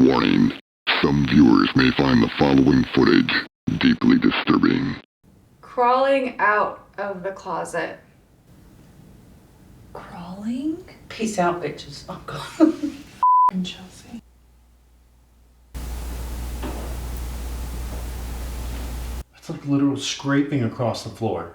Warning, some viewers may find the following footage deeply disturbing. Crawling out of the closet. Crawling? Peace out, bitches. Oh, God. And Chelsea. That's like literal scraping across the floor.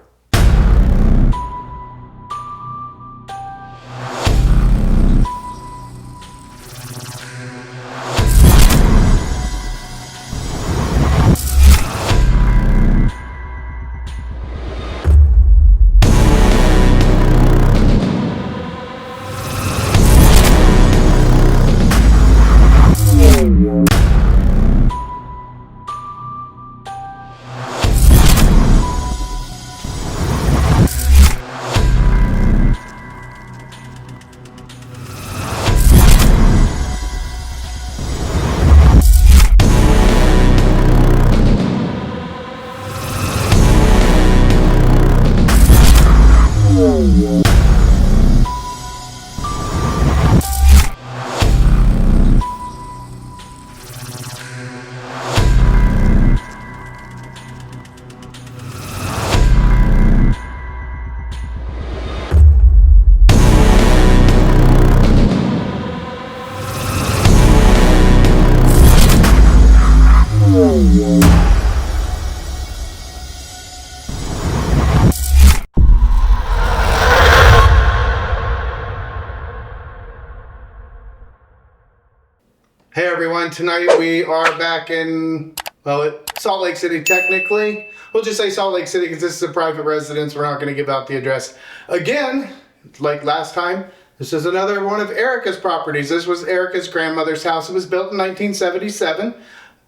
Hey everyone, tonight we are back in, well, Salt Lake City technically. We'll just say Salt Lake City because this is a private residence. We're not going to give out the address. Again, like last time, this is another one of Erica's properties. This was Erica's grandmother's house. It was built in 1977.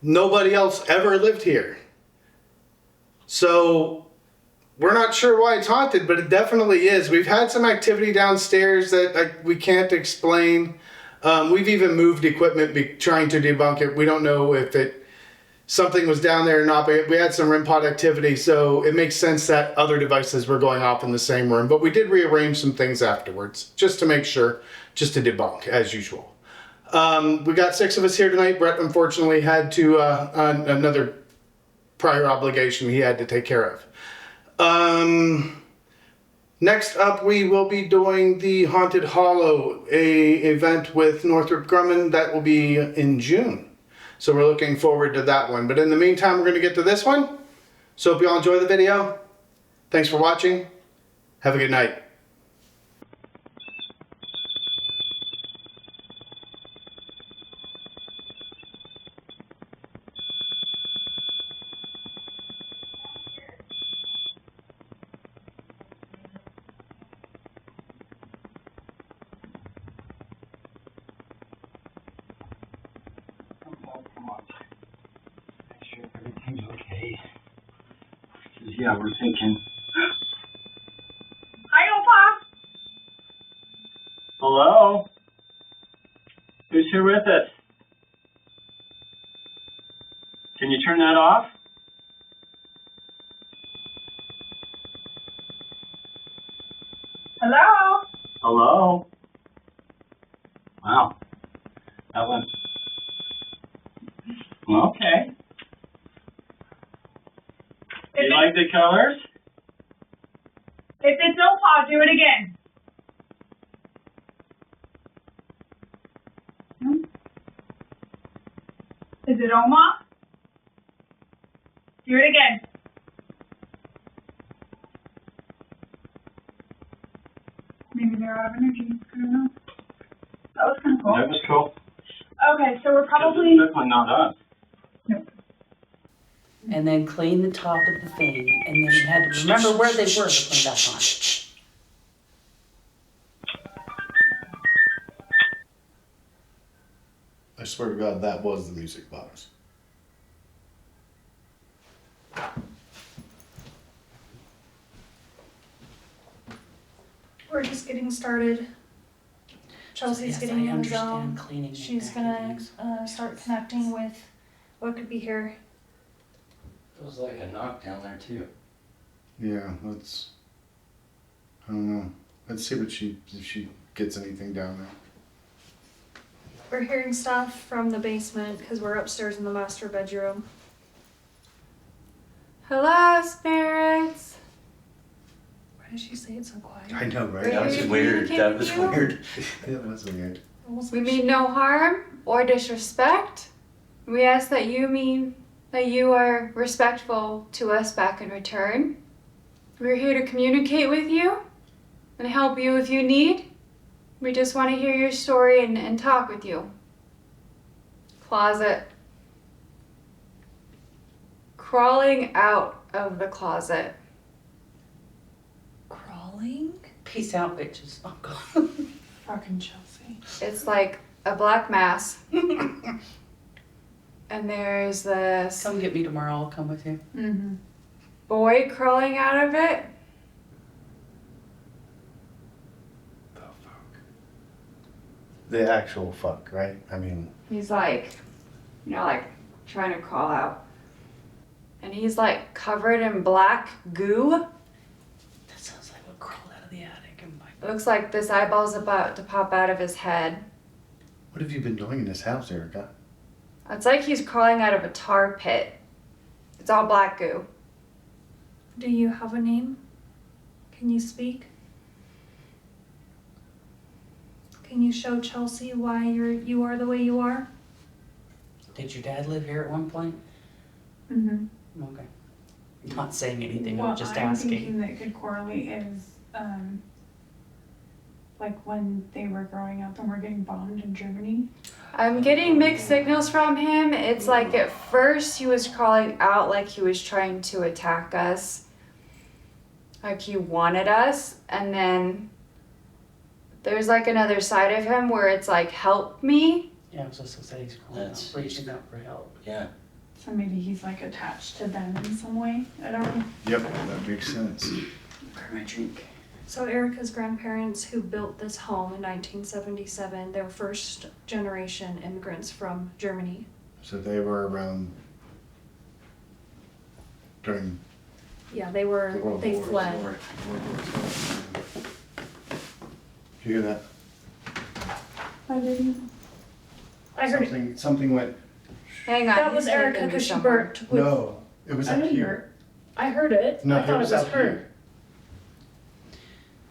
Nobody else ever lived here. So we're not sure why it's haunted, but it definitely is. We've had some activity downstairs that we can't explain. We've even moved equipment trying to debunk it. We don't know if something was down there or not, but we had some REM pod activity, so it makes sense that other devices were going off in the same room. But we did rearrange some things afterwards, just to make sure, just to debunk, as usual. We got 6 of us here tonight. Brett, unfortunately, had to, another prior obligation he had to take care of. Next up, we will be doing the Haunted Hollow, an event with Northrop Grumman that will be in June. So we're looking forward to that one. But in the meantime, we're going to get to this one. So hope you all enjoy the video. Thanks for watching. Have a good night. Everything's okay. Yeah, we're thinking. Hi, Opa. Hello? Who's here with us? Can you turn that off? Hello. Hello? Wow. That went. Okay. Do you like the colors? If it's Opa, do it again. Is it Oma? Do it again. Maybe they're out of energy. I don't know. That was kind of cool. That was cool. Okay, so we're probably. It's definitely not us. And then clean the top of the thing, and then we had to remember where they were to put that on. I swear to God, that was the music box. We're just getting started. Chelsea's Yes, getting I in the zone. understand cleaning and She's packing gonna things. start connecting with what could be here. Feels like a knock down there too. Yeah, let's. I don't know. Let's see what if she gets anything down there. We're hearing stuff from the basement because we're upstairs in the master bedroom. Hello, spirits. Why did she say it so quiet? I know, We're right? That here was to weird. communicate That with was you. weird. That was weird. Almost We like mean no harm or disrespect. We ask that you are respectful to us back in return. We're here to communicate with you and help you if you need. We just want to hear your story and talk with you. Closet. Crawling out of the closet. crawling. Peace out, bitches. Oh, God. Fucking Chelsea. It's like a black mass. And there's this Come get me tomorrow. I'll come with you. Mm-hmm. boy crawling out of it. The fuck. The actual fuck, right? I mean, He's like, like trying to crawl out. And he's like covered in black goo. That sounds like what crawled out of the attic. And It looks like this eyeball's about to pop out of his head. what have you been doing in this house, Erica? It's like he's crawling out of a tar pit. It's all black goo. Do you have a name? Can you speak? Can you show Chelsea why you are the way you are? Did your dad live here at one point? Mm-hmm. Okay. Not saying anything. What I'm just I'm asking. thinking that could correlate is, like when they were growing up and were getting bombed in Germany. I'm getting mixed signals from him. It's like at first he was crawling out like he was trying to attack us. Like he wanted us. And then there's like another side of him where it's like, help me. Yeah, I was just gonna say he's crawling That's- out, reaching out for help. Yeah. So maybe he's like attached to them in some way. I don't know. Yep, that makes sense. Pour my drink. So Erica's grandparents who built this home in 1977, they're first generation immigrants from Germany. So they were around during Yeah, they the were, World they Wars. fled. World Wars. Did you hear that? I didn't. I heard it. Something went. Hang on. That was he's gonna Erica be because she somewhere. burnt with, No, it was I up didn't here. hear. I heard it. No, I thought it was up her. here.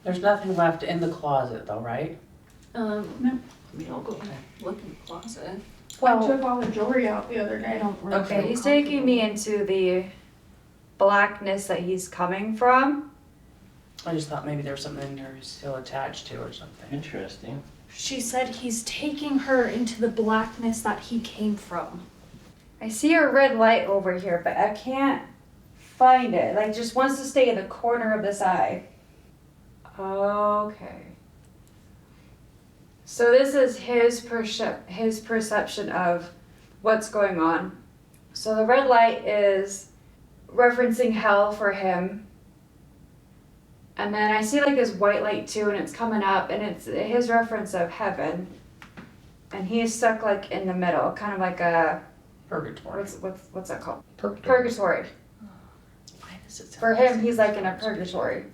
There's nothing left in the closet though, right? No. I mean, I'll go look in the closet. I took all the jewelry out the other day. I don't really Okay, feel he's taking me into the blackness that he's coming from. I just thought maybe there's something in there he's still attached to or something. Interesting. She said he's taking her into the blackness that he came from. I see a red light over here, but I can't find it. Like, just wants to stay in the corner of this eye. Okay. So this is his perception of what's going on. So the red light is referencing hell for him. And then I see like this white light too, and it's coming up, and it's his reference of heaven. And he's stuck like in the middle, kind of like a Purgatory. what's that called? Purgatory. Purgatory. Why does it sound For like him, he's like in a purgatory.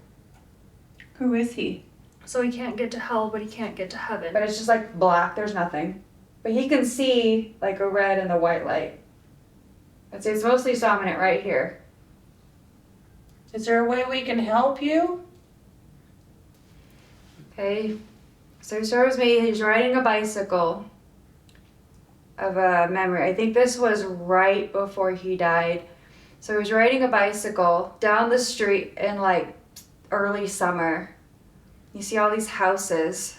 Who is he? So he can't get to hell, but he can't get to heaven. But it's just like black, there's nothing. But he can see like a red and the white light. I'd say it's mostly dominant right here. Is there a way we can help you? Okay. So he shows me he's riding a bicycle of a memory. I think this was right before he died. So he was riding a bicycle down the street in like early summer. You see all these houses.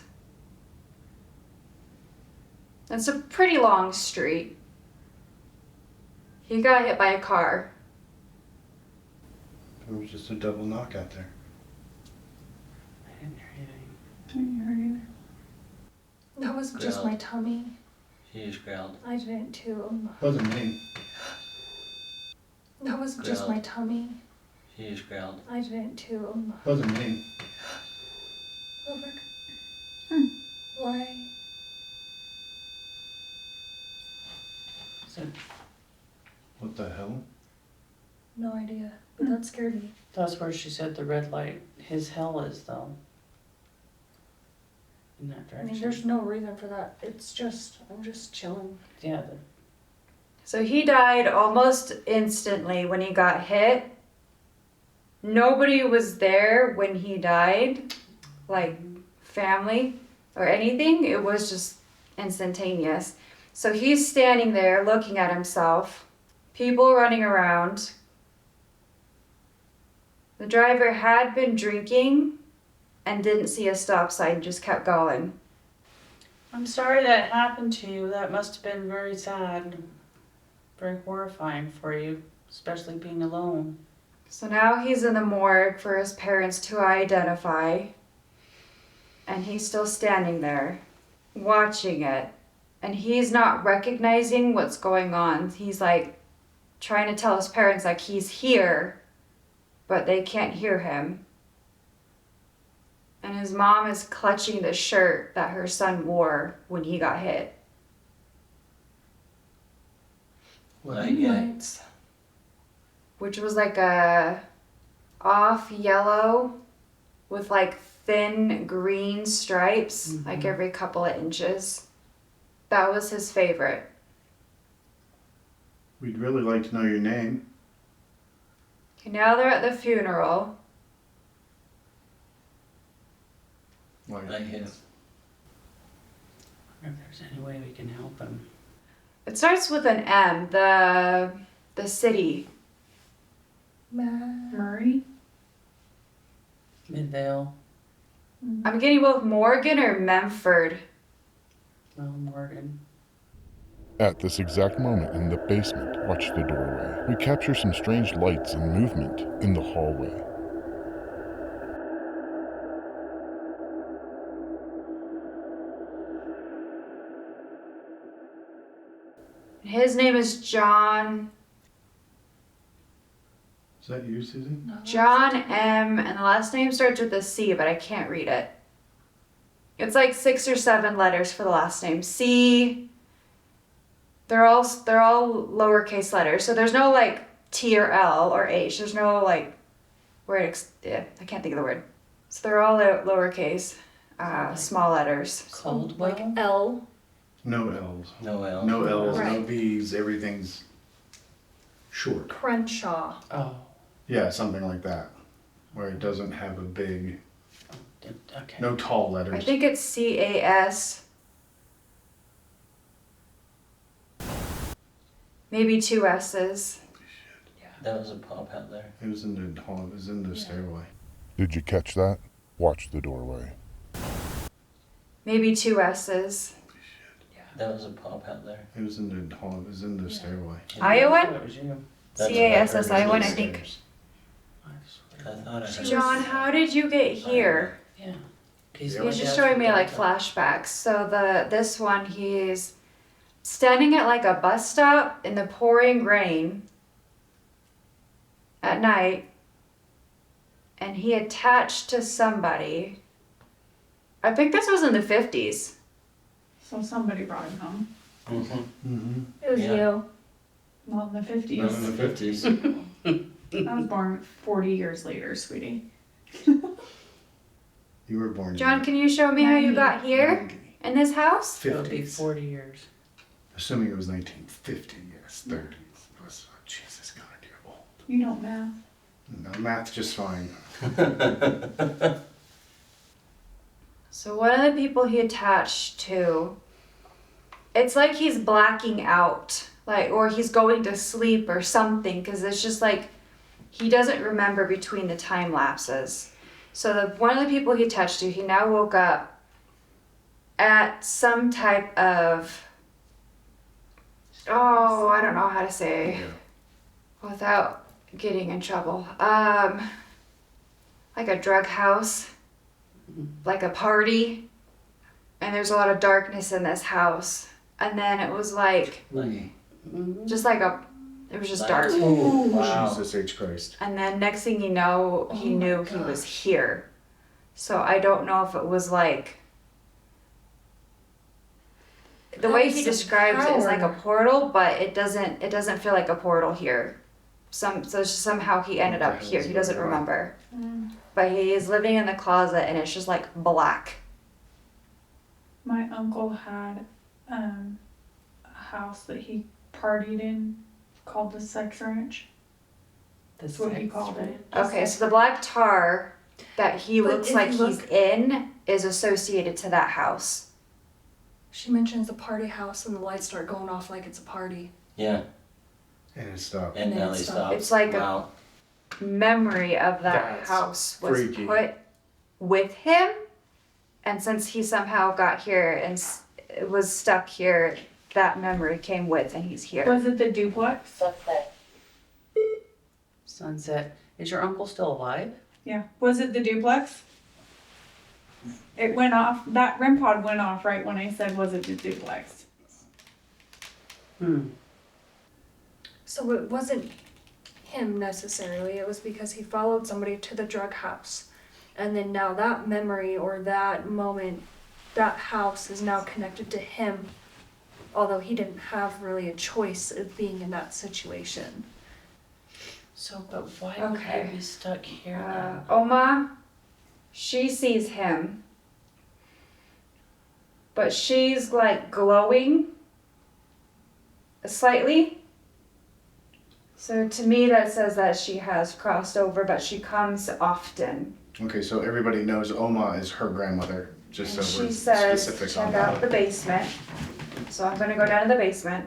It's a pretty long street. He got hit by a car. It was just a double knock out there. I didn't hear anything. I didn't hear either. That was just Growled. my tummy. She just growled. I didn't too. Wasn't me. That was just Growled. my tummy. She just growled. I didn't too. Wasn't me. Oh, frick. Why? So What the hell? No idea. But that scared me. that's where she said the red light, his hell is though. in that I mean, direction. there's no reason for that. I'm just chilling. Yeah, So he died almost instantly when he got hit. Nobody was there when he died, like family or anything. It was just instantaneous. So he's standing there looking at himself, people running around. The driver had been drinking and didn't see a stop sign, just kept going. I'm sorry that happened to you. That must have been very sad. Very horrifying for you, especially being alone. So now he's in the morgue for his parents to identify. And he's still standing there, watching it. And he's not recognizing what's going on. He's like trying to tell his parents like he's here, but they can't hear him. And his mom is clutching the shirt that her son wore when he got hit. Yikes. Which was like a off yellow with like thin green stripes, like every couple of inches. That was his favorite. We'd really like to know your name. Okay, now they're at the funeral. Like, I hit. I wonder if there's any way we can help him. It starts with an M, the city. Murray? Midvale, I'm getting both Morgan or Memphord. Morgan. At this exact moment in the basement, watch the doorway. We capture some strange lights and movement in the hallway. His name is John is that you, Susan? John M, and the last name starts with a C, but I can't read it. It's like 6 or 7 letters for the last name. C. They're all lowercase letters, so there's no like T or L or H. There's no like word. I can't think of the word. So they're all lowercase, small letters. Caldwell? Like L. No L's. No L. No L's, no Right. V's, everything's short. Crenshaw. Oh, Yeah, something like that. Where it doesn't have a big, okay. no tall I letters. think it's CAS. Maybe 2 S's. That was a pop out there. It was in the hall, it was in the stairway. Did you catch that? Watch the doorway. Maybe 2 S's. That was a pop out there. It was in the hall, it was in the stairway. Iowan? That was you. That's what I heard CASS was Iowan, I the think. stairs. I thought I heard. John, how did you get here? Yeah. He's just showing me like flashbacks. So this one, he's standing at like a bus stop in the pouring rain at night, and he attached to somebody. I think this was in the 50s. So somebody brought him home. Mm-hmm. Mm-hmm. It was Yeah. you. Well, in the 50s. Not in the 50s. I was born 40 years later, sweetie. You were born John, can you show me how you got here in this house? It'll be 50s. 40 years. Assuming it was 1950, yes, 30s. Was, oh, Jesus, God, you're old. You don't math. No, math's just fine. So one of the people he attached to, it's like he's blacking out, like, or he's going to sleep or something, because it's just like he doesn't remember between the time lapses. So one of the people he attached to, he now woke up at some type of, I don't know how to say without getting in trouble. Like a drug house, like a party, and there's a lot of darkness in this house. And then it was like, just like it was just dark. Oh, wow. Jesus H. Christ. And then next thing you know, he knew he was here. So I don't know if it was like, the way he describes it is like a portal, but it doesn't feel like a portal here. So somehow he ended up here. He doesn't remember. But he is living in the closet and it's just like black. My uncle had a house that he partied in called the Sex Ranch. That's what he called it. Okay, so the black tar that he But looks if like you he's look- in is associated to that house. She mentions the party house and the lights start going off like it's a party. Yeah, And it stopped. and then Nellie it stopped. stops. It's like a- wow. Memory of that That's house was freaky. put with him, and since he somehow got here and was stuck here, that memory came with, and he's here. Was it the duplex? Sunset. Is your uncle still alive? Yeah. Was it the duplex? It went off. That REM pod went off right when I said, was it the duplex? So it wasn't him necessarily, it was because he followed somebody to the drug house. And then now that memory or that moment, that house is now connected to him, although he didn't have really a choice of being in that situation. So, but why Okay. would he be stuck here then? Oma, she sees him, but she's like glowing slightly. So to me, that says that she has crossed over, but she comes often. Okay, so everybody knows Oma is her grandmother, just And so we're she says, specific check on out that. the basement. So I'm gonna go down to the basement.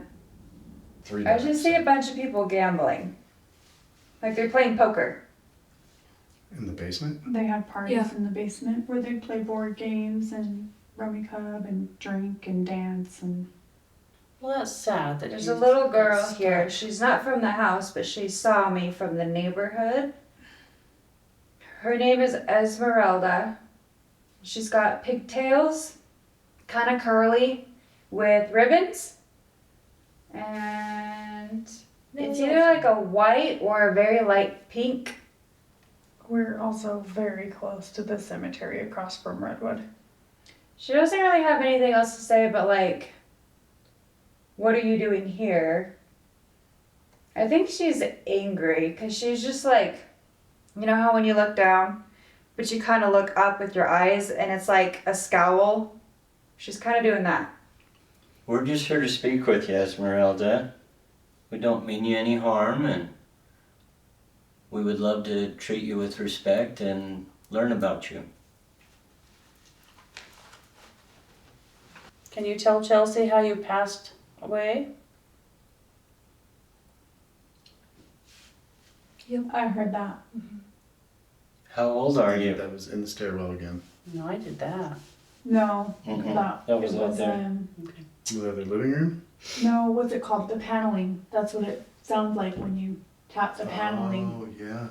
3 I just minutes. see a bunch of people gambling. Like they're playing poker. In the basement? They had parties Yeah. in the basement where they'd play board games and rummy cub and drink and dance and Well, that's sad that There's he's a little girl stuck. here. She's not from the house, but she saw me from the neighborhood. Her name is Esmeralda. She's got pigtails, kind of curly, with ribbons. And it's either like a white or a very light pink. we're also very close to the cemetery across from Redwood. She doesn't really have anything else to say, but like, what are you doing here? I think she's angry because she's just like, you know how when you look down, but you kind of look up with your eyes and it's like a scowl? She's kind of doing that. We're just here to speak with you, Esmeralda. We don't mean you any harm, and we would love to treat you with respect and learn about you. Can you tell Chelsea how you passed away? I heard that. How old are you? That was in the stairwell again. No, I did that. No, Mhm. that was out there. The other living room? No, what's it called? The paneling. That's what it sounds like when you tap the paneling. Oh, yeah.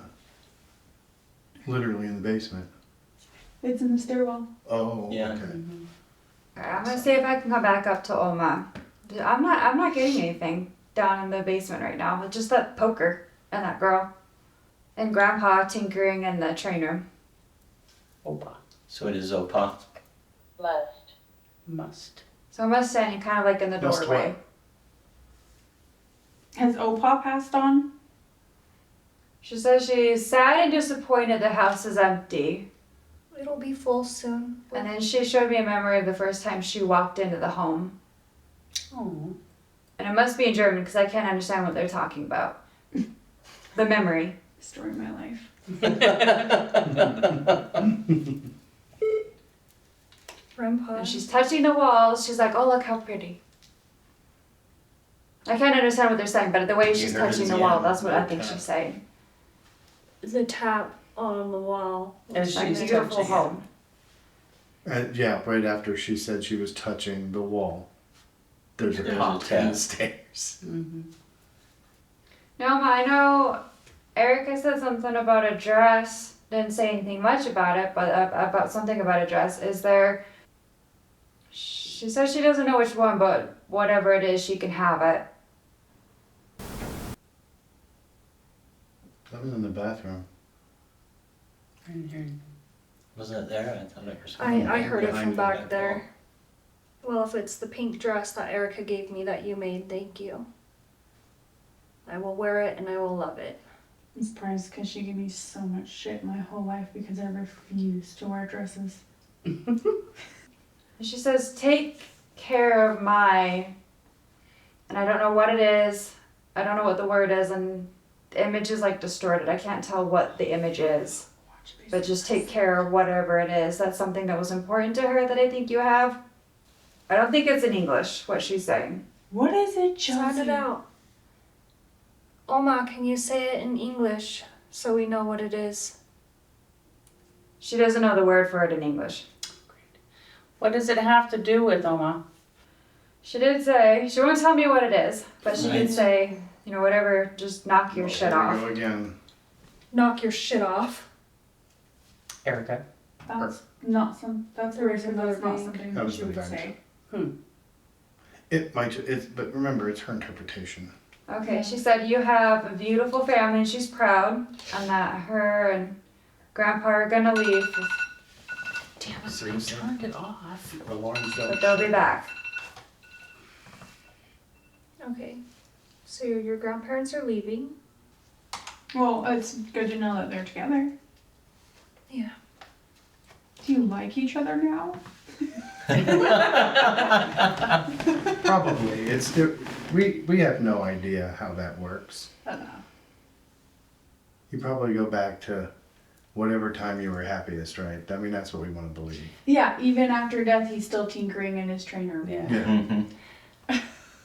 Literally in the basement. It's in the stairwell. Oh, Yeah. okay. I'm gonna see if I can come back up to Oma. I'm not getting anything down in the basement right now. It's just that poker and that girl. And Grandpa tinkering in the train room. Opa. So it is Opa. Must. So I'm gonna standing kind of like in the Must doorway. what? Has Opa passed on? She says she's sad and disappointed the house is empty. It'll be full soon. And then she showed me a memory of the first time she walked into the home. Oh. And it must be in German because I can't understand what they're talking about. The memory. Story of my life. Grandpa. And she's touching the walls. She's like, oh, look how pretty. I can't understand what they're saying, but the way she's Neither touching does the the wall, animal. that's what I think she's saying. The tap on the wall. As Like, she's beautiful touching it. home. Yeah, right after she said she was touching the wall, there's a There's a pop in tap. the stairs. Mm-hmm. No, Ma, I know Erica said something about a dress. Didn't say anything much about it, but about something about a dress. Is there... She says she doesn't know which one, but whatever it is, she can have it. That was in the bathroom. I didn't hear anything. Was it there? I thought it was I heard it behind from the back there. Well, if it's the pink dress that Erica gave me that you made, thank you. I will wear it and I will love it. I'm surprised because she gave me so much shit my whole life because I refuse to wear dresses. And she says, take care of my, and I don't know what it is. I don't know what the word is, and the image is like distorted. I can't tell what the image is. But just take care of whatever it is. That's something that was important to her that I think you have. I don't think it's in English, what she's saying. What is it, Sound it Chelsea? out. Oma, can you say it in English so we know what it is? She doesn't know the word for it in English. What does it have to do with Oma? She did say, she won't tell me what it is, but she did Right. say, you know, whatever, just knock your shit There we off. go again. Knock your shit off. Erica. That's not some. That's a reason that's not something That that was she would invented. say. It might, but remember, it's her interpretation. Okay, she said you have a beautiful family and she's proud, and that her and Grandpa are gonna leave, Damn it, See, I so- turned it off. Alarms but don't. they'll be back. Okay. So your grandparents are leaving. Well, it's good to know that they're together. Yeah. Do you like each other now? Probably. We have no idea how that works. I don't know. You probably go back to whatever time you were happiest, right? I mean, that's what we want to believe. Yeah, even after death, he's still tinkering in his trainer. Yeah. Yeah. Mhm.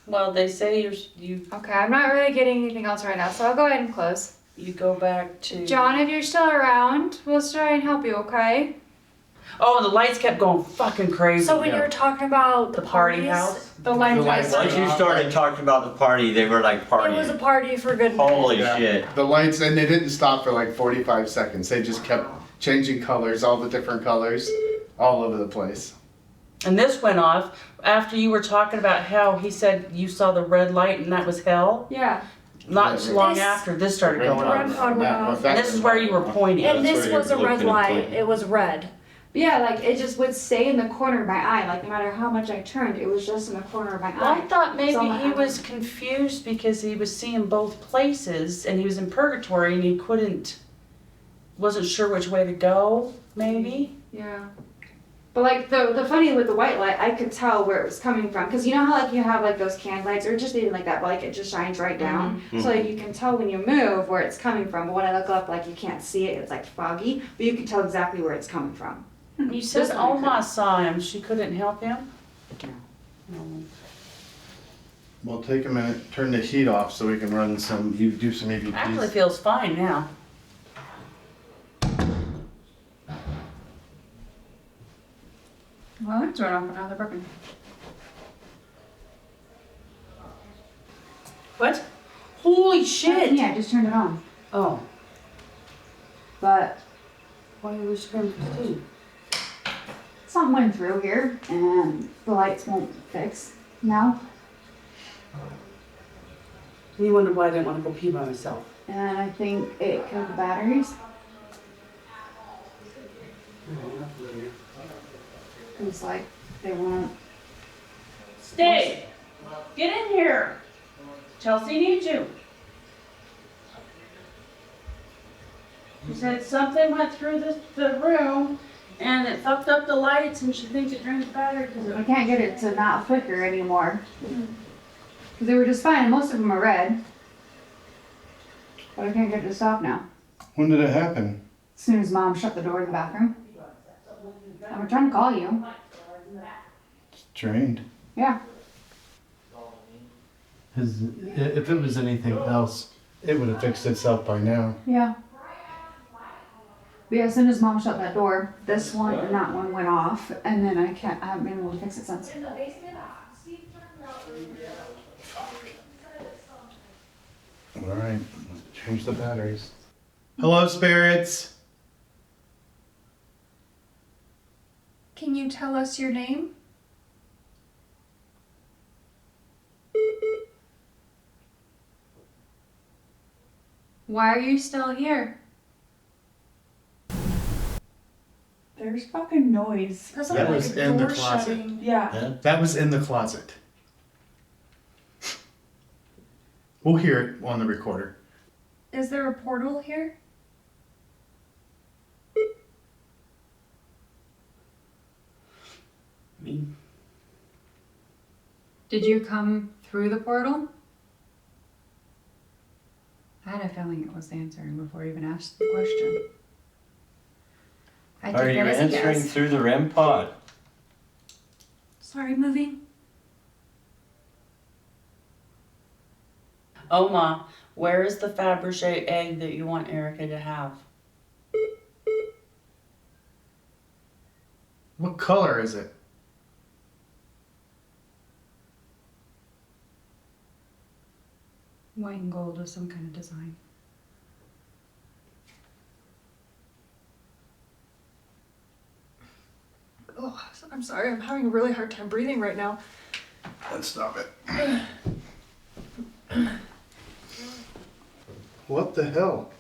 Well, they say you Okay, I'm not really getting anything else right now, so I'll go ahead and close. go back to John, if you're still around, we'll try and help you, okay? Oh, and the lights kept going fucking crazy. So when you were talking about the party parties, house. The lights The lights are Once you started talking about the party, they were like it was a partying. party for good measure. Holy Yeah. shit. The lights, and they didn't stop for like 45 seconds. They just kept changing colors, all the different colors, all over the place. And this went off after you were talking about how he said you saw the red light and that was hell. Yeah. Not This- too long after this started going Red on. pod went off. And this is where you were pointing. And That's this where was a you're red looking and light. pointing. It was red. But yeah, like it just would stay in the corner of my eye. Like no matter how much I turned, it was just in the corner of my Well, I eye. thought maybe So my he eye- was confused because he was seeing both places and he was in purgatory and he wasn't sure which way to go, maybe. Yeah. But like the funny with the white light, I could tell where it was coming from. Cause you know how like you have like those can lights or just even like that, but like it just shines right down. Mhm. So like you can tell when you move where it's coming from. But when I look up, like you can't see it. It's like foggy, but you can tell exactly where it's coming from. You said This one I Oma saw him. She couldn't help him? No. We'll take a minute, turn the heat off so we can run some, you do some EVPs. Actually feels fine now. Well, it's right off, but now they're broken. What? Holy shit! Yeah, I just turned it on. Oh, But why was she going to see? something went through here, and the lights won't fix now. You wondered why I didn't want to go pee by myself. And I think it killed the batteries. It's like they won't. Stay! Get in here! Chelsea needs you. She said something went through the room and it fucked up the lights and she thinks it drained the battery because I can't get it to not flicker anymore. Because they were just fine, and most of them are red. But I can't get it to stop now. When did it happen? As soon as Mom shut the door in the bathroom. I'm trying to call you. It's drained. Yeah. If it was anything else, it would have fixed itself by now. Yeah. But yeah, as soon as Mom shut that door, this one and that one went off, and then I haven't been able to fix it since. All right, change the batteries. Hello, spirits. Can you tell us your name? Why are you still here? There's fucking noise. That's That like was a in the door closet. shutting. Yeah. That was in the closet. We'll hear it on the recorder. Is there a portal here? Maybe. Did you come through the portal? I had a feeling it was answering before you even asked the question. I Are take you that as a answering yes. through the REM pod? Sorry, moving. Oma, where is the Fabergé egg that you want Erica to have? What color is it? White and gold with some kind of design. Oh, I'm sorry. I'm having a really hard time breathing right now. Let's stop it. What the hell?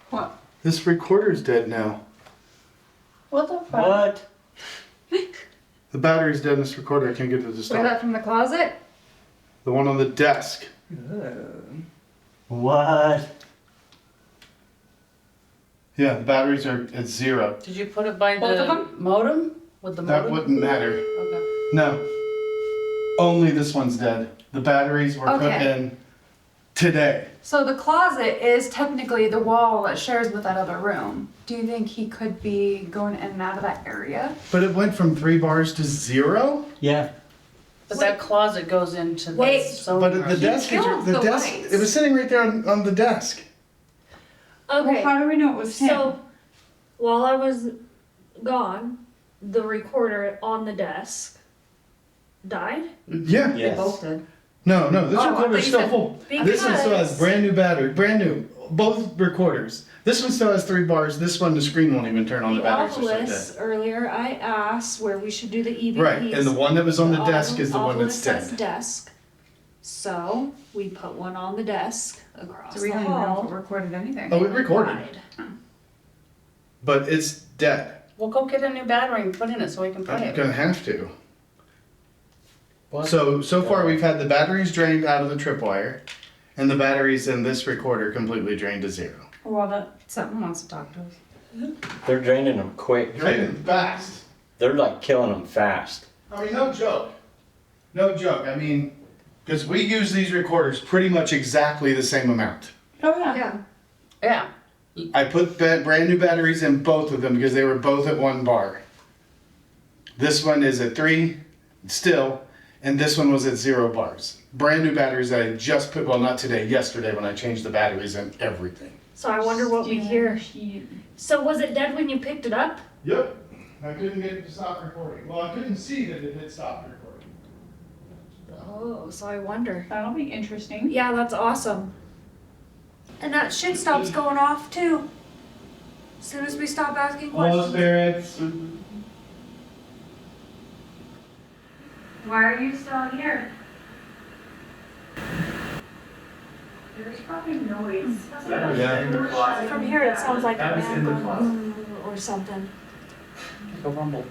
What? This recorder's dead now. What the fuck? What? The battery's dead in this recorder. I can't get it to Was stop. that from the closet? The one on the desk. What? Yeah, the batteries are at 0. Did you put it by Both the of them? modem? With the That modem? wouldn't matter. Okay. No. Only this one's dead. The batteries were put Okay. in today. So the closet is technically the wall that shares with that other room. Do you think he could be going in and out of that area? But it went from 3 bars to 0? Yeah. But that closet goes into the Wait. sewing But room. the desk is killed the the desk. lights. It was sitting right there on the desk. Okay. Well, how do we know it was him? So, while I was gone, the recorder on the desk died. Yeah. They Yes. both did. No, this Oh, I recorder's thought you still said- full. This one still has brand new battery, brand new. Both recorders. This one still has 3 bars. This one, the screen won't even turn on. The The batteries are so obelisk earlier, I asked where we should do the EVPs. dead. Right, and the one that was on the desk is the one that's obelisk says dead. desk. So we put one on the desk across So we the don't even know if hall. it recorded anything. Oh, it recorded, Died. but it's dead. We'll go get a new battery and put in it so we can play I'm it. gonna have to. What? So far we've had the batteries drained out of the tripwire, and the batteries in this recorder completely drained to 0. Well, that. Something wants to talk to us. They're draining them quick. Draining fast. They're like killing them fast. I mean, no joke. No joke. I mean, because we use these recorders pretty much exactly the same amount. Oh yeah. Yeah. Yeah. I put brand new batteries in both of them because they were both at 1 bar. This one is at 3 still, and this one was at 0 bars. Brand new batteries that I just put, well, not today, yesterday when I changed the batteries and everything. So I wonder what we hear. So was it dead when you picked it up? Yep. I couldn't get it to stop recording. Well, I couldn't see that it had stopped recording. Oh, so I wonder. That'll be interesting. Yeah, that's awesome. And that shit stops going off too. As soon as we stop asking questions. spirits. Why are you still here? There's probably noise. Yeah. From here it sounds like a man going or something. Like a rumble.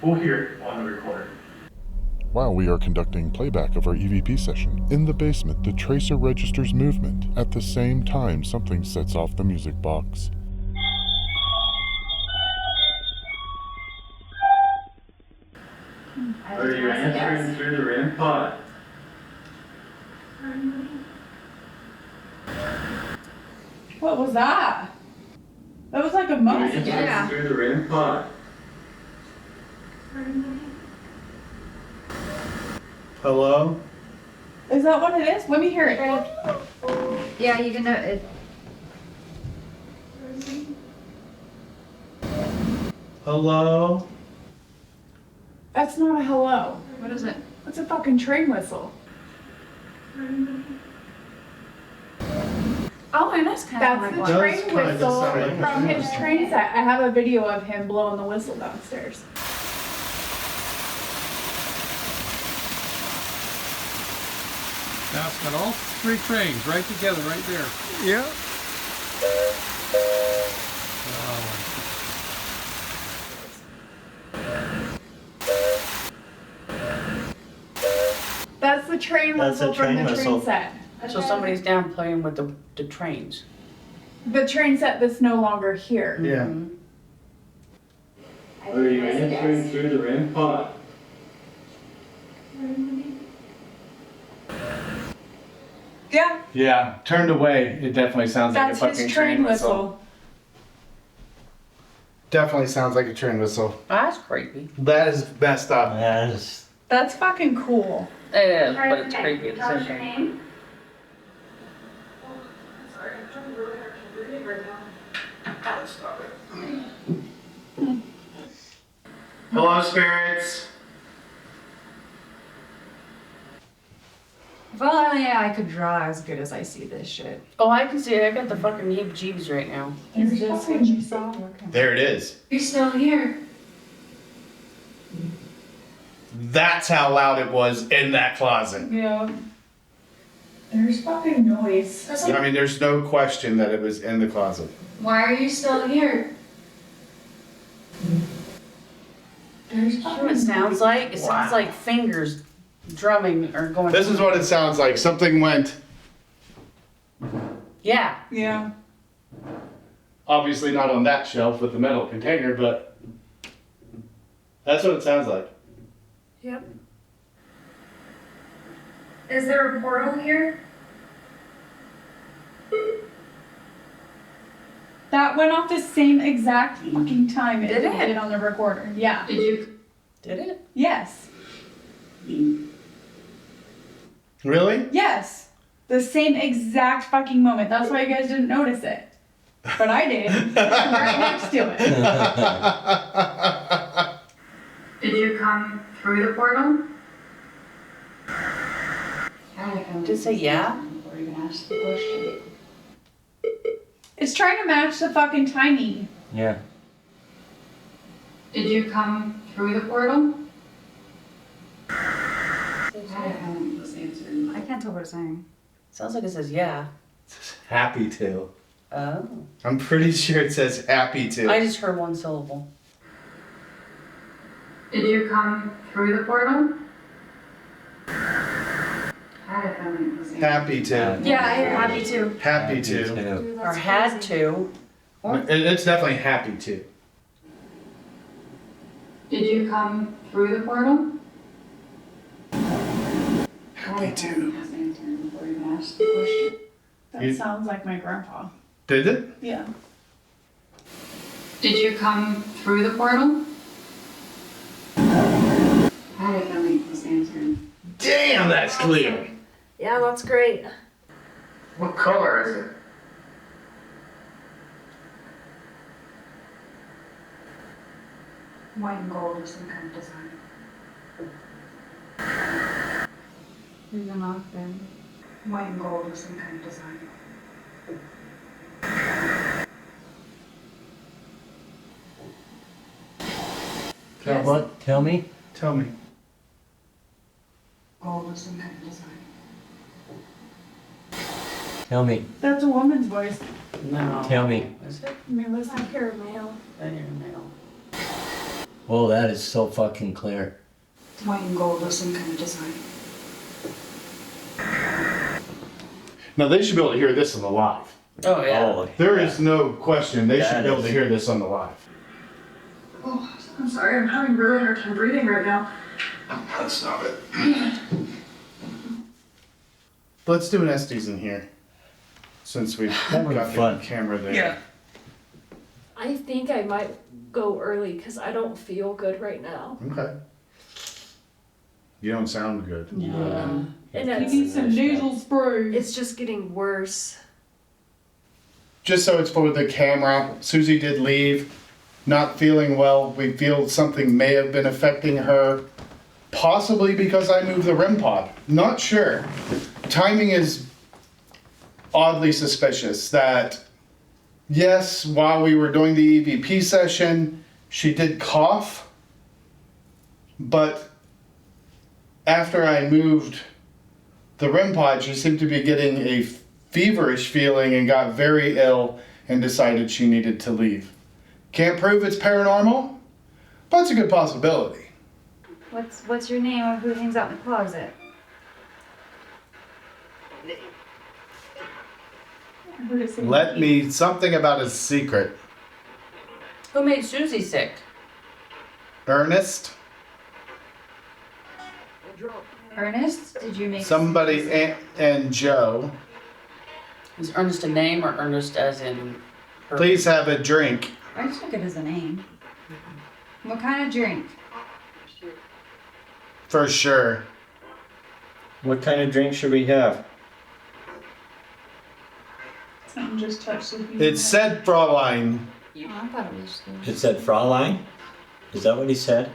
We'll hear it on the recorder. While we are conducting playback of our EVP session, in the basement the tracer registers movement. At the same time, something sets off the music box. Are you answering through the REM pod? What was that? That was like a Are you mouse. answering Yeah. through the REM pod? Hello? Is that what it is? Let me hear it. Yeah, you can know it. Hello? That's not a hello. What is it? That's a fucking train whistle. Oh, and that's kind That's of the like Does train kinda whistle sound like a from train his whistle. train set. I have a video of him blowing the whistle downstairs. Now it's got all 3 trains right together, right there. Yeah. That's the train That's a whistle from train the whistle. train set. So somebody's down playing with the trains. The train set that's no longer here. Yeah. Mhm. Are you answering through the REM pod? Yeah, Yeah, turned away. It definitely sounds that's like a fucking his train whistle. Definitely sounds like a train whistle. That's creepy. That is messed up. Yes. That's fucking cool. It is, but it's creepy at the same time. Hello, spirits. If only I could draw as good as I see this shit. Oh, I can see it. I got the fucking heebie-jeebies right now. Is this what you saw? There it is. You're still here. That's how loud it was in that closet. Yeah. There's fucking noise. I mean, there's no question that it was in the closet. Why are you still here? There's You know what it sounds like? It sounds like fingers drumming or going. This is what it sounds like. Something went, Yeah. Yeah. obviously not on that shelf with the metal container, but that's what it sounds like. Yep. Is there a portal here? That went off the same exact fucking time it Did it? did on the recorder. Yeah. Did you? Did it? Yes. Really? Yes. The same exact fucking moment. That's why you guys didn't notice it. But I did. Right next to it. Did you come through the portal? Did it say yeah? Or even ask the question. It's trying to match the fucking timing. Yeah. Did you come through the portal? I can't tell what it's saying. Sounds like it says yeah. Happy to. Oh. I'm pretty sure it says happy to. I just heard one syllable. Did you come through the portal? Happy to. Yeah, I am happy to. Happy to. Dude, Or that's had crazy. to. It's definitely happy to. Did you come through the portal? Happy to. That You- sounds like my grandpa. Did it? Yeah. Did you come through the portal? Damn, that's clear. Yeah, that's great. What color is it? White and gold or some kind of design. There's an off there. White and gold or some kind of design. Tell what? Tell me? Tell me. Gold or some kind of design. Tell me. That's a woman's voice. No. Tell me. Is it? I mean, listen. I hear a male. I hear male. Whoa, that is so fucking clear. White and gold or some kind of design. Now they should be able to hear this on the live. Oh yeah. Oh, There is no question they should That be able to is- hear this on the live. Oh, I'm sorry. I'm having really hard time breathing right now. Let's stop it. Let's do an Estes in here. Since we've That got was fun. the camera there. Yeah. I think I might go early because I don't feel good right now. Okay. You don't sound good. Yeah. And You it's, need some nasal spray. it's just getting worse. Just so it's for the camera, Susie did leave, not feeling well. We feel something may have been affecting her, possibly because I moved the REM pod. Not sure. Timing is oddly suspicious that, yes, while we were doing the EVP session, she did cough, but after I moved the REM pod, she seemed to be getting a feverish feeling and got very ill and decided she needed to leave. Can't prove it's paranormal, but it's a good possibility. What's your name or who hangs out in the closet? I heard it say Let me, something about a secret. Who made Susie sick? Ernest? I'm drunk. Ernest, did you make Somebody and Joe. Is Ernest a name or Ernest as in? Please have a drink. I just took it as a name. What kind of drink? For sure. What kind of drink should we have? Something just touched the It said Fraulein. Oh, I thought it was It said Fraulein? Is that what he said?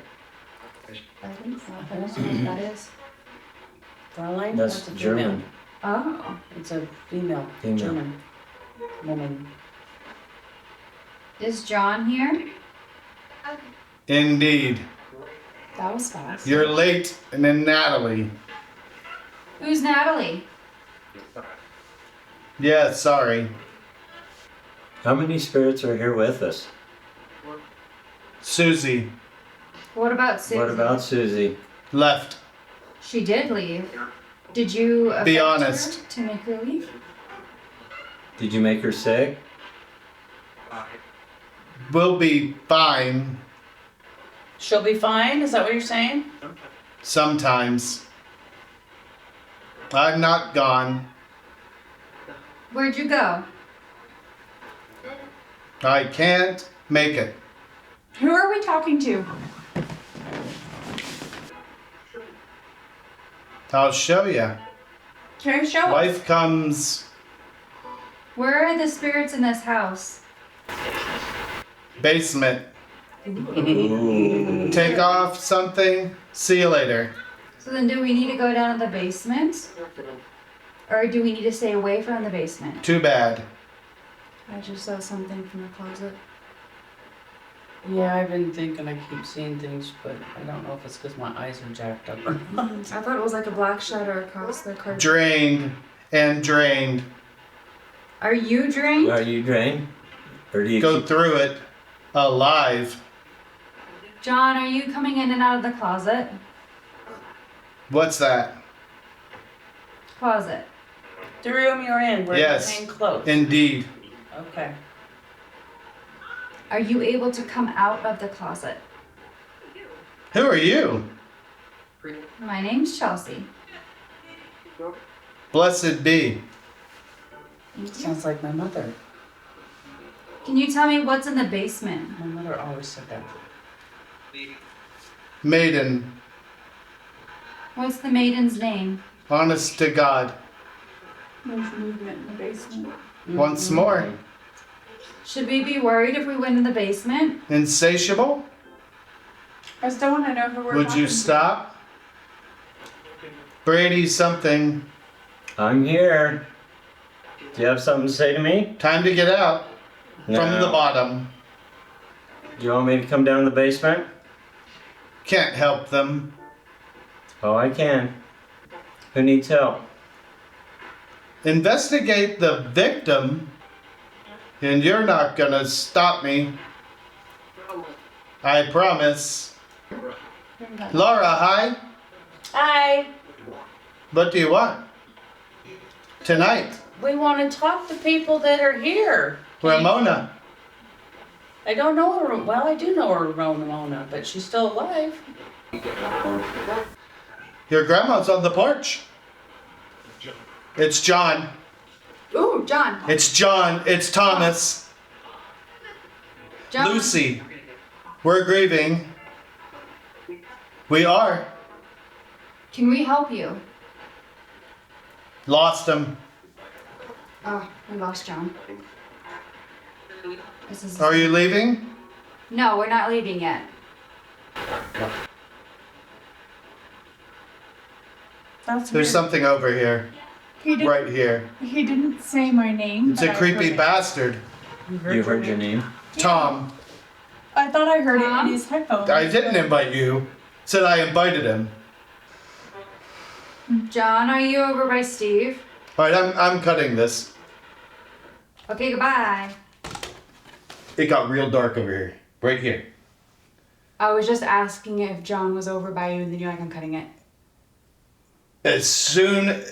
I think so. I don't know what that is. Fraulein? That's a German. female. Oh. It's a female. Female. German woman. Is John here? Indeed. That was fast. You're late, and then Natalie. Who's Natalie? Yeah, sorry. How many spirits are here with us? Susie What about Susie? What about Susie? left. She did leave. Did you Be affect honest. her to make her leave? Did you make her sick? We'll be fine She'll be fine? Is that what you're saying? sometimes. I'm not gone. Where'd you go? I can't make it. Who are we talking to? I'll show you. Okay, show us. Wife comes Where are the spirits in this house? basement. Ooh. Take off something. See you later. So then do we need to go down to the basement? Or do we need to stay away from the basement? Too bad. I just saw something from the closet. Yeah, I've been thinking I keep seeing things, but I don't know if it's because my eyes are jacked up or not. I thought it was like a black shadow across the carpet. Drained and drained. Are you drained? Are you drained? Or do you Go keep- through it alive. John, are you coming in and out of the closet? What's that? Closet. The room you're in, where Yes. you're paying clothes. Indeed. Okay. Are you able to come out of the closet? Who are you? My name's Chelsea. Blessed be. Thank you. Sounds like my mother. Can you tell me what's in the basement? My mother always said that. Maiden. What's the maiden's name? Honest to God. There's movement in the basement. Once more. Should we be worried if we went in the basement? Insatiable? I still want to know who we're Would talking you stop? Brady something. I'm here. Do you have something to say to me? Time to get out. From No. the bottom. Do you want me to come down to the basement? Can't help them. Oh, I can. Who needs help? Investigate the victim. And you're not gonna stop me. I promise. Laura, hi. Hi. What do you want? Tonight. We want to talk to people that are here. Ramona. I don't know her. Well, I do know her, Ramona, but she's still alive. Your grandma's on the porch. It's John. Ooh, John. It's John. It's Thomas. John. Lucy. We're grieving. We are. Can we help you? Lost him. Oh, we lost John. This is. Are you leaving? No, we're not leaving yet. That's There's weird. something over here. He didn't, Right here. he didn't say my name. It's but a I creepy heard it. bastard. You heard your name? Tom. I thought I heard it Tom? in his headphones. I didn't invite you. Said I invited him. John, are you over by Steve? Alright, I'm cutting this. Okay, goodbye. It got real dark over here. Right here. I was just asking if John was over by you, and then you're like, I'm cutting it. As soon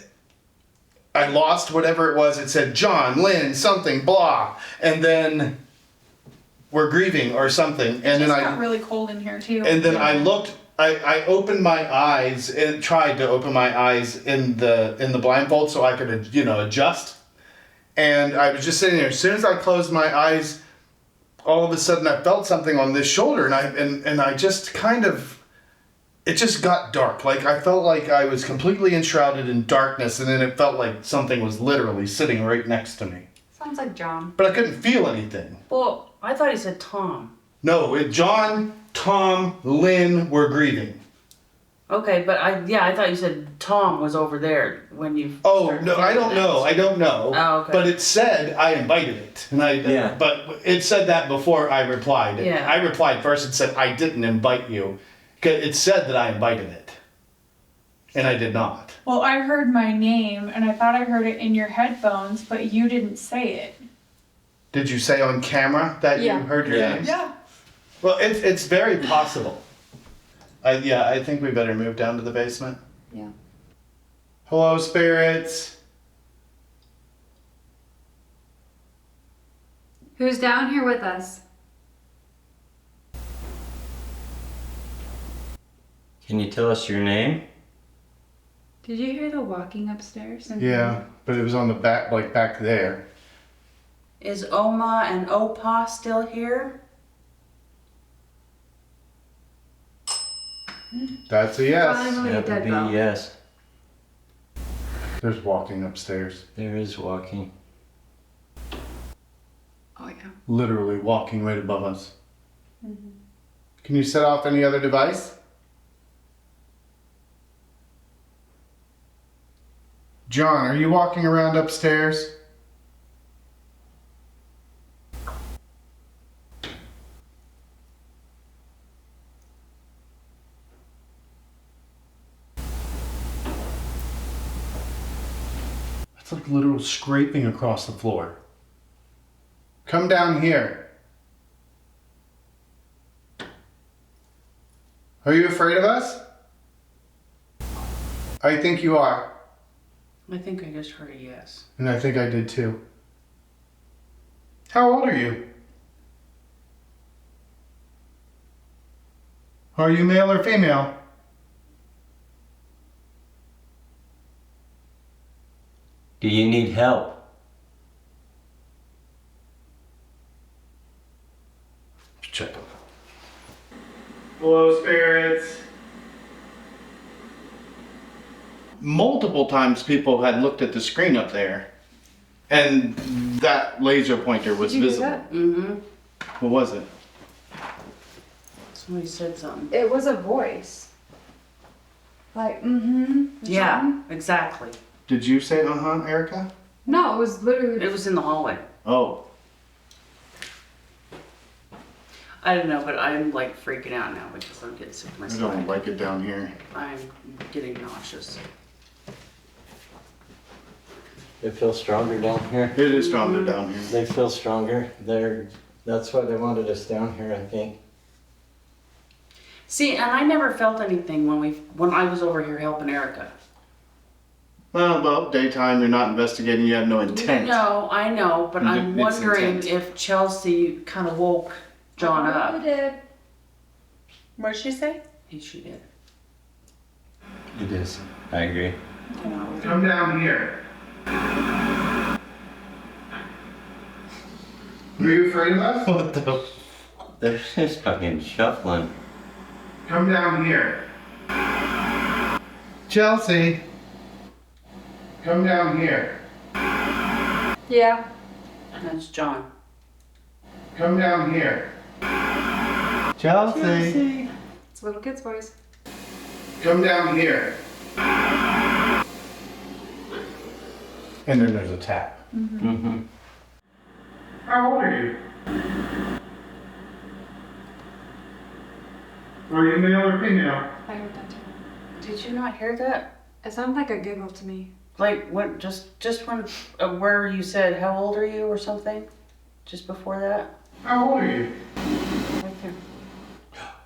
I lost whatever it was, it said John, Lynn, something, blah. And then we're grieving or something. And It then just got really cold in here too. I looked I opened my eyes and tried to open my eyes in the blindfold so I could adjust. And I was just sitting there. As soon as I closed my eyes, all of a sudden I felt something on this shoulder, and I just kind of, it just got dark. Like I felt like I was completely enshrouded in darkness, and then it felt like something was literally sitting right next to me. Sounds like John. But I couldn't feel anything. Well, I thought he said Tom. No, John, Tom, Lynn were grieving. Okay, but I thought you said Tom was over there when you. Oh no, I don't know. I don't know. Oh, okay. But it said I invited it, and Yeah. But it said that before I replied. Yeah. I replied first and said I didn't invite you. 'Cause it said that I invited it, and I did not. Well, I heard my name and I thought I heard it in your headphones, but you didn't say it. Did you say on camera that Yeah. you heard your Yeah. name? Yeah. Well, it's very possible. I think we better move down to the basement. Yeah. Hello, spirits. Who's down here with us? Can you tell us your name? Did you hear the walking upstairs? Yeah, but it was on the back, like back there. Is Oma and Opa still here? That's a yes. Finally, a That would dead be bell. yes. There's walking upstairs. There is walking. Oh yeah. Literally walking right above us. Can you set off any other device? John, are you walking around upstairs? That's like literal scraping across the floor. Come down here. Are you afraid of us? I think you are. I think I just heard a yes. And I think I did too. How old are you? Are you male or female? Do you need help? Check. Hello, spirits. Multiple times people had looked at the screen up there, and that laser pointer was Did you do visible. that? Mm-hmm. What was it? Somebody said something. It was a voice. Like, Yeah, exactly. Did you say Erica? No, it was literally. It was in the hallway. Oh. I don't know, but I'm like freaking out now because I'm getting sick to my I don't stomach. like it down here. I'm getting nauseous. They feel stronger down here. It is stronger down here. They feel stronger. That's why they wanted us down here, I think. See, and I never felt anything when I was over here helping Erica. Well, daytime, you're not investigating, you have no intent. No, I know, but I'm It's wondering intent. if Chelsea kind of woke John up. Who did? What did she say? Yeah, she did. It is. I agree. Come down here. Are you afraid of us? What the? They're just fucking shuffling. Come down here. Chelsea. Come down here. Yeah. That's John. Come down here. Chelsea. It's a little kid's voice. Come down here. And then there's a tap. Mm-hmm. How old are you? Are you male or female? I heard that too. Did you not hear that? It sounded like a giggle to me. Like what? Just when where you said how old are you or something? Just before that. How old are you? Right there.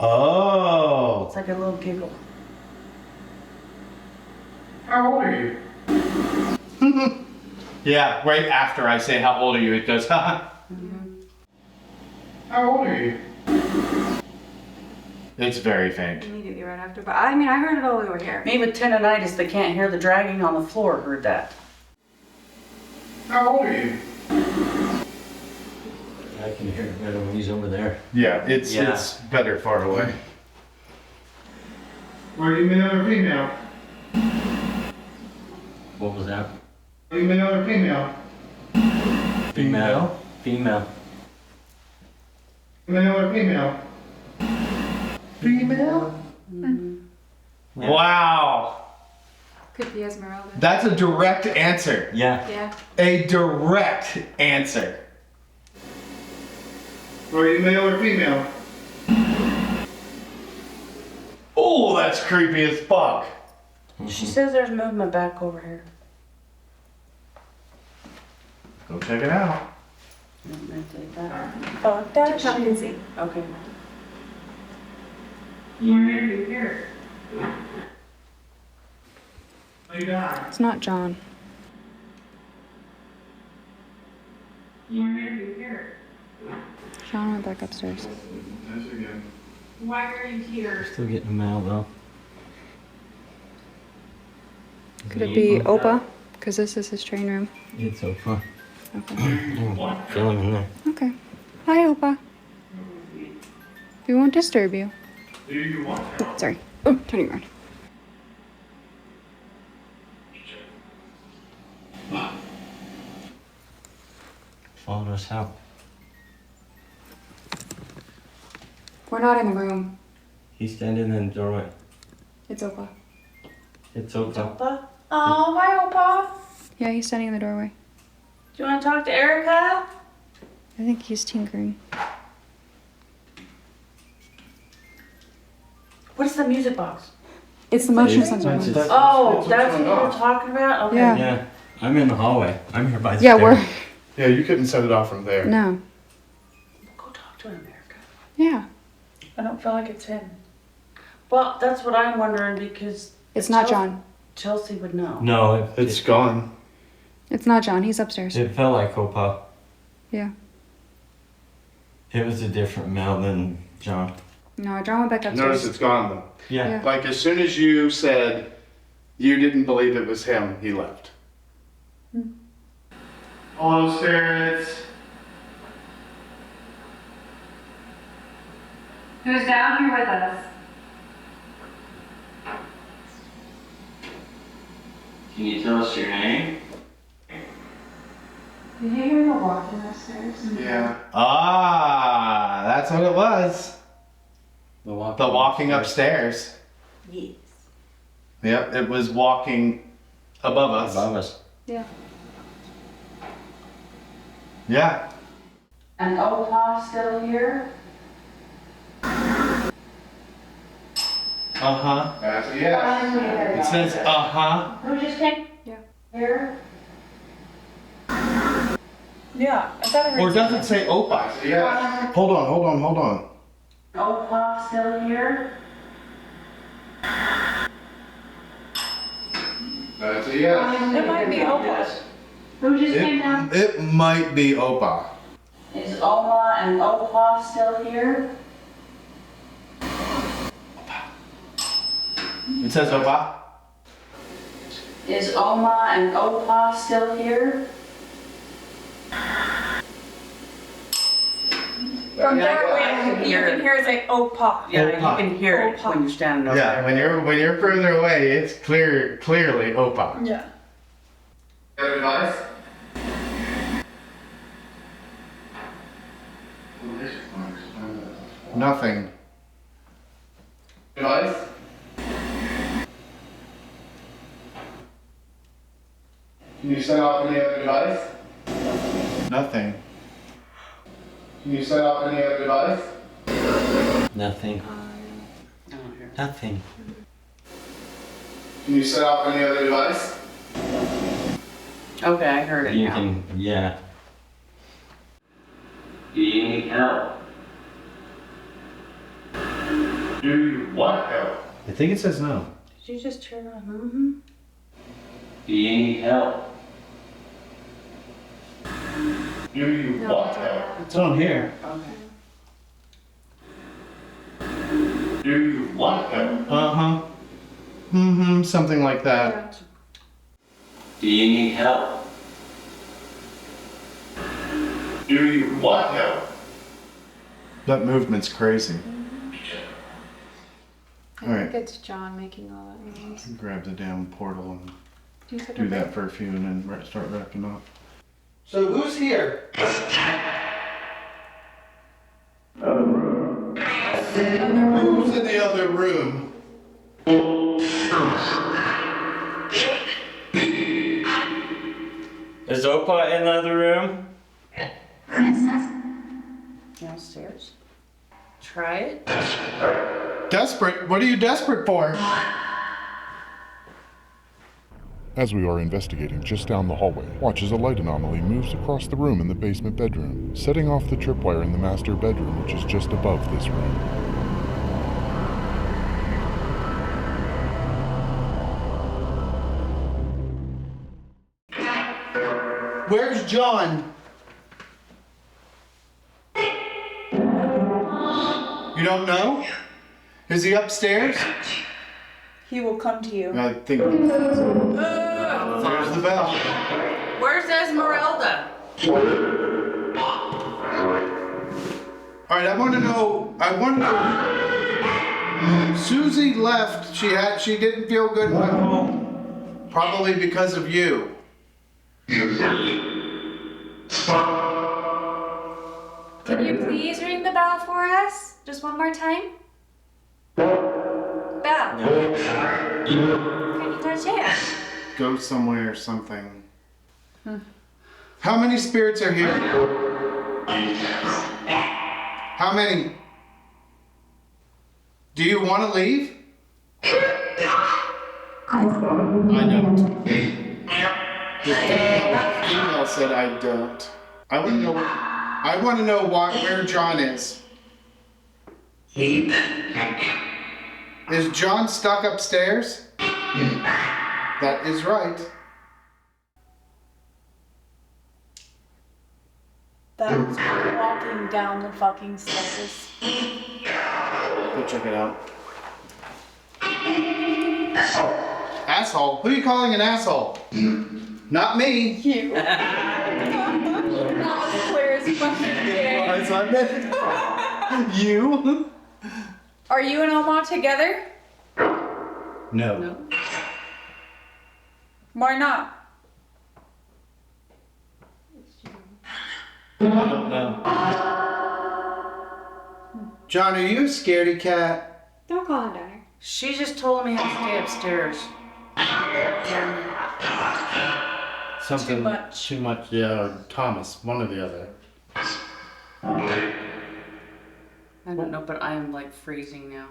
Oh. It's like a little giggle. How old are you? Yeah, right after I say how old are you, it goes, haha. How old are you? It's very faint. immediately right after. But I mean, I heard it all the way here. Me with tendonitis that can't hear the dragging on the floor heard that. How old are you? I can hear it better when he's over there. Yeah, it's better far away. Are you male or female? What was that? Are you male or female? Female. Female. Male or female? Female? Yeah. Wow. Could be Esmeralda. That's a direct answer. Yeah. Yeah. A direct answer. Are you male or female? Oh, that's creepy as fuck. She says there's movement back over here. Go check it out. Fuck that Check and see. Okay. You're here. It's not John. You're here. John went back upstairs. Why are you here? Still getting him out though. Could it be Opa? Because this is his train room. It's so fun. Okay. Feel him in there. Okay. Hi, Opa. We won't disturb you. Do you want Oops, sorry. Oh, turning around. Followed us out. We're not in the room. He's standing in the doorway. It's Opa. It's open. Opa? Oh, hi, Opa. Yeah, he's standing in the doorway. Do you want to talk to Erica? I think he's tinkering. What is the music box? It's the motion It's- sensor. it's- one. Oh, what's that's what going you were on. talking about? Okay. Yeah. Yeah. I'm in the hallway. I'm here by the Yeah, stairs. Yeah, you couldn't set it off from there. No. Go talk to him, Erica. Yeah. I don't feel like it's him. Well, that's what I'm wondering because It's not Chelsea- John. Chelsea would know. No, It's gone. It's not John. He's upstairs. it felt like Opa. Yeah. It was a different Mel than John. No, John went back upstairs. Notice it's gone though. Yeah. Yeah. Like as soon as you said you didn't believe it was him, he left. Hello, spirits. Who's down here with us? Can you tell us your name? Did you hear the walking upstairs? Yeah. Ah, that's what it was. The walking upstairs. Yes. Yep, it was walking above us. Above us. Yeah. Yeah. And Opa still here? Uh-huh. That's a yes. It says uh-huh. Who just came? Yeah. Here? Yeah, I thought I heard Or does it say Opa? Yes. Hold on. Opa still here? That's a yes. It might be Opa. Who just came down? It might be Opa. Is Oma and Opa still here? It says Opa. Is Oma and Opa still here? From Yeah, far I can away, you hear can it. hear it's like Opa. Yeah, Opa. you can hear it Opa. when you're standing over Yeah, there. when you're further away, it's clearly Opa. Yeah. Other advice? Nothing. Advice? Can you set off any other device? Nothing. Can you set off any other device? Nothing. I don't hear it. Nothing. Can you set off any other device? Okay, I heard it You now. can, yeah. Do you need help? Do you want help? I think it says no. Did you just turn on? Mm-hmm. Do you need help? Do you want help? It's on here. Okay. Do you want help? Uh-huh. Mm-hmm, something like that. Do you need help? Do you want help? That movement's crazy. I Alright. think it's John making all that noise. Grab the damn portal and You took do a that for a few and then start wrapping up. So who's here? Who's in the other room? Is Opa in the other room? Downstairs. Try it. Desperate? What are you desperate for? As we are investigating just down the hallway, watch as a light anomaly moves across the room in the basement bedroom, setting off the tripwire in the master bedroom, which is just above this room. Where's John? You don't know? Is he upstairs? He will come to you. I think. There's the bell. Where's Esmeralda? All right, I want to know. Susie left. She didn't feel good and went home. Probably because of you. Can you please ring the bell for us? Just one more time? Bell. Can you touch it? Go somewhere or something. How many spirits are here? How many? Do you want to leave? I don't. The female said I don't. I want to know where John is. Is John stuck upstairs? That is right. That was walking down the fucking stairs. Go check it out. Asshole? Who are you calling an asshole? Not me. You. That was clear as fucking day. That's what I meant. You? Are you and Oma together? No. Why not? I don't know. John, are you a scaredy cat? Don't call him down here. She just told me to stay upstairs. Something Too much. Yeah, or Thomas, one or the other. I don't know, but I am like freezing now.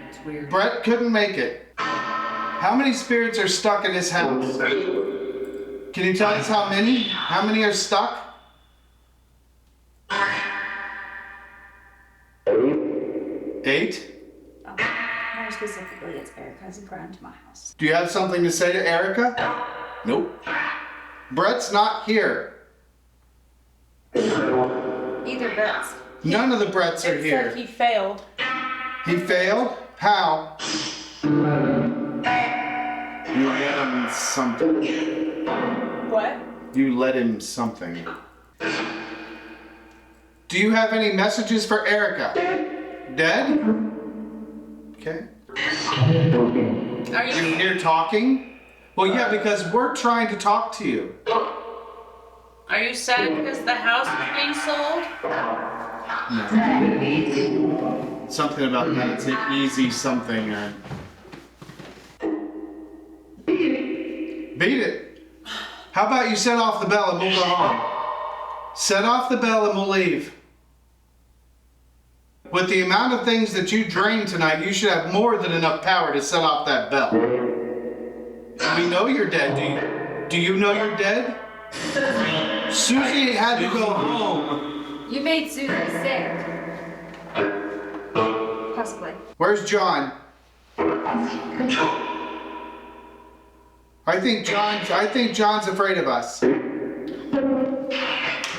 It's weird. Brett couldn't make it. How many spirits are stuck in his house? Can you tell us how many? How many are stuck? 8? More specifically, it's Erica's brought into my house. Do you have something to say to Erica? Nope. Brett's not here. Either Brett's. None of the Bretts are It here. said he failed. He failed? How? You let him something. What? You let him something. Do you have any messages for Erica? Dead? Okay. Are You you? here talking? Well, yeah, because we're trying to talk to you. Are you sad because the house is being sold? No. Something about that. It's an easy something. Beat it. How about you set off the bell and we'll go home? Set off the bell and we'll leave. With the amount of things that you drained tonight, you should have more than enough power to set off that bell. We know you're dead. Do you know you're dead? Susie had to go home. You made Susie sick. Possibly. Where's John? I think John's afraid of us. When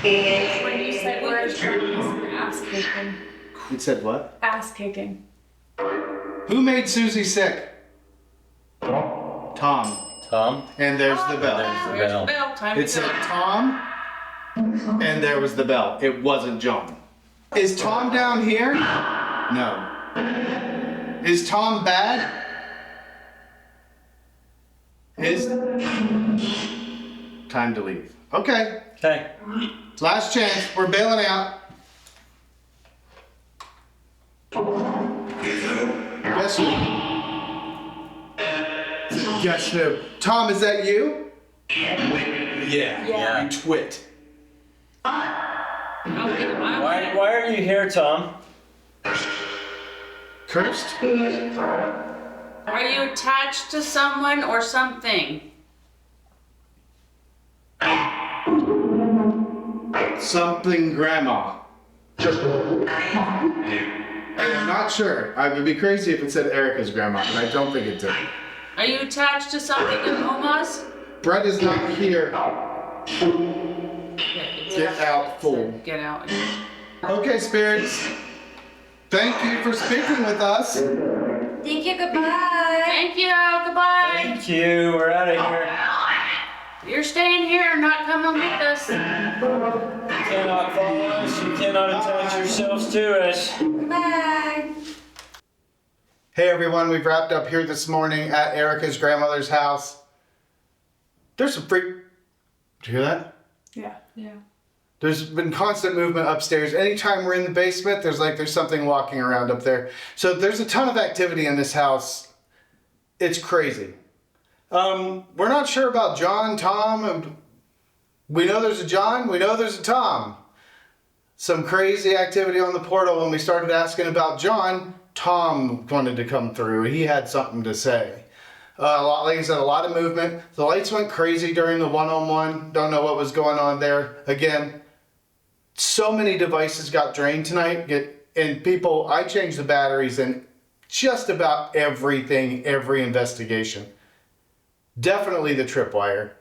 you said where's John, I was gonna ask him. It said what? Ass kicking. Who made Susie sick? Tom. Tom? And there's the bell. Where's the bell? Time It to said go. Tom, and there was the bell. It wasn't John. Is Tom down here? No. Is Tom bad? Is time to leave. Okay. Okay. Last chance. We're bailing out. Guess who? Guess who? Tom, is that you? Yeah. You twit. Why are you here, Tom? Cursed? Are you attached to someone or something? Something grandma. I'm not sure. I would be crazy if it said Erica's grandma, but I don't think it did. Are you attached to something in Oma's? Brett is not here. Get out, fool. Get out. Okay, spirits. Thank you for speaking with us. Thank you, goodbye. Thank you. Goodbye. Thank you. We're out of here. You're staying here, not coming with us. You cannot follow us. You cannot attach yourselves to us. Bye. Hey everyone, we've wrapped up here this morning at Erica's grandmother's house. There's some freak. Did you hear that? Yeah. Yeah. There's been constant movement upstairs. Anytime we're in the basement, there's something walking around up there. So there's a ton of activity in this house. It's crazy. We're not sure about John, Tom. We know there's a John. We know there's a Tom. Some crazy activity on the portal. When we started asking about John, Tom wanted to come through. He had something to say. Like I said, a lot of movement. The lights went crazy during the one-on-one. Don't know what was going on there. Again, so many devices got drained tonight. I changed the batteries in just about everything, every investigation. Definitely the tripwire.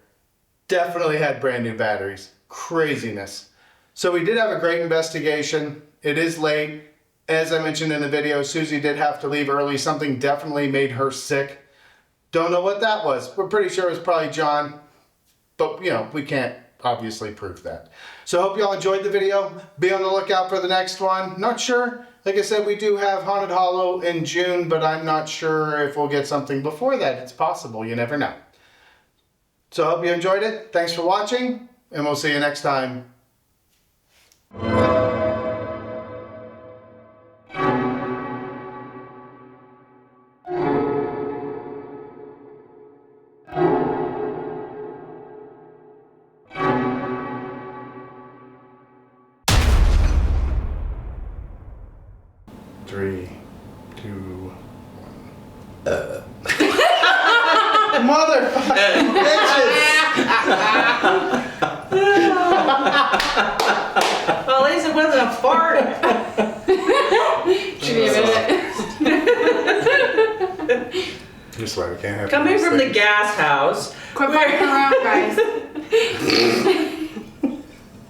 Definitely had brand new batteries. Craziness. So we did have a great investigation. It is late. As I mentioned in the video, Susie did have to leave early. Something definitely made her sick. Don't know what that was. We're pretty sure it was probably John. But, we can't obviously prove that. So I hope you all enjoyed the video. Be on the lookout for the next one. Not sure. Like I said, we do have Haunted Hollow in June, but I'm not sure if we'll get something before that. It's possible. You never know. So I hope you enjoyed it. Thanks for watching, and we'll see you next time. Three, two, one. Motherfucking bitches! Well, at least it wasn't a fart. Give me a minute. This way we can't have. Coming from the gas house. Quit fucking around, guys.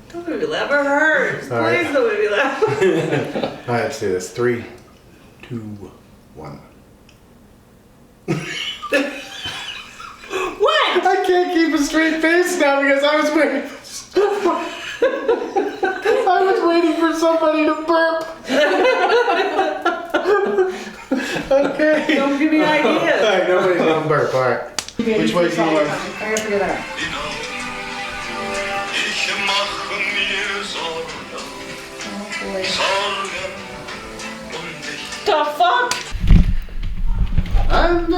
Don't make me laugh. It hurts. All right. Please don't make me laugh. All right, let's do this. 3, 2, 1. What? I can't keep a straight face now because I was waiting. I was waiting for somebody to burp. Okay. Don't give me ideas. All right, nobody's gonna burp. All right. Which way do you want? I gotta figure that out. The fuck? I'm